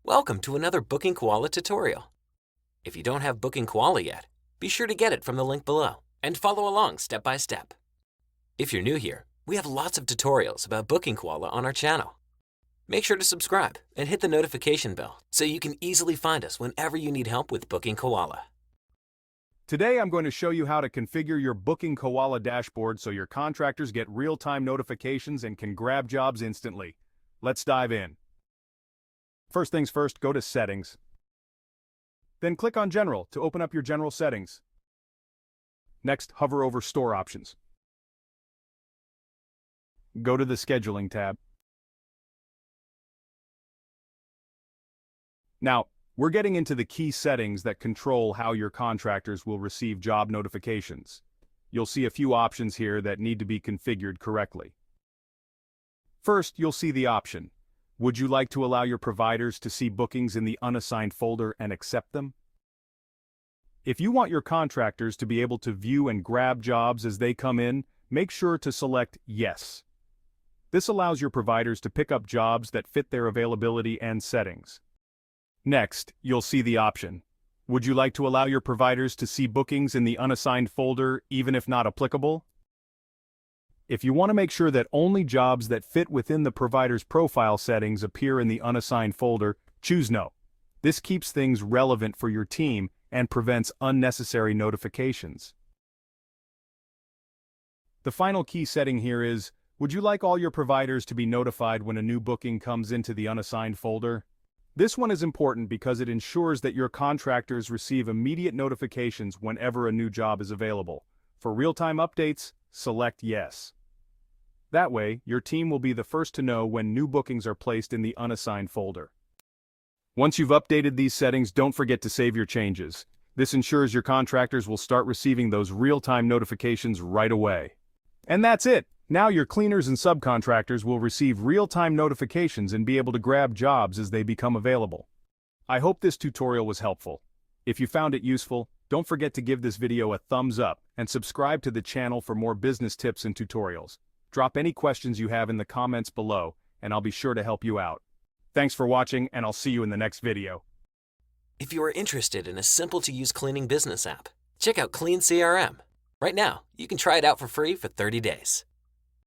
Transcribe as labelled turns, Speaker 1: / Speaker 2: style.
Speaker 1: Welcome to another BookingKoala tutorial. If you don't have BookingKoala yet, be sure to get it from the link below and follow along step by step. If you're new here, we have lots of tutorials about BookingKoala on our channel. Make sure to subscribe and hit the notification bell so you can easily find us whenever you need help with BookingKoala.
Speaker 2: Today I'm going to show you how to configure your BookingKoala dashboard so your contractors get real-time notifications and can grab jobs instantly. Let's dive in. First things first, go to Settings. Then click on General to open up your general settings. Next, hover over Store Options. Go to the Scheduling tab. Now, we're getting into the key settings that control how your contractors will receive job notifications. You'll see a few options here that need to be configured correctly. First, you'll see the option, would you like to allow your providers to see bookings in the unassigned folder and accept them? If you want your contractors to be able to view and grab jobs as they come in, make sure to select Yes. This allows your providers to pick up jobs that fit their availability and settings. Next, you'll see the option, would you like to allow your providers to see bookings in the unassigned folder even if not applicable? If you want to make sure that only jobs that fit within the provider's profile settings appear in the unassigned folder, choose No. This keeps things relevant for your team and prevents unnecessary notifications. The final key setting here is, would you like all your providers to be notified when a new booking comes into the unassigned folder? This one is important because it ensures that your contractors receive immediate notifications whenever a new job is available. For real-time updates, select Yes. That way, your team will be the first to know when new bookings are placed in the unassigned folder. Once you've updated these settings, don't forget to save your changes. This ensures your contractors will start receiving those real-time notifications right away. And that's it! Now your cleaners and subcontractors will receive real-time notifications and be able to grab jobs as they become available. I hope this tutorial was helpful. If you found it useful, don't forget to give this video a thumbs up and subscribe to the channel for more business tips and tutorials. Drop any questions you have in the comments below, and I'll be sure to help you out. Thanks for watching, and I'll see you in the next video.
Speaker 1: If you are interested in a simple-to-use cleaning business app, check out Clean CRM. Right now, you can try it out for free for 30 days.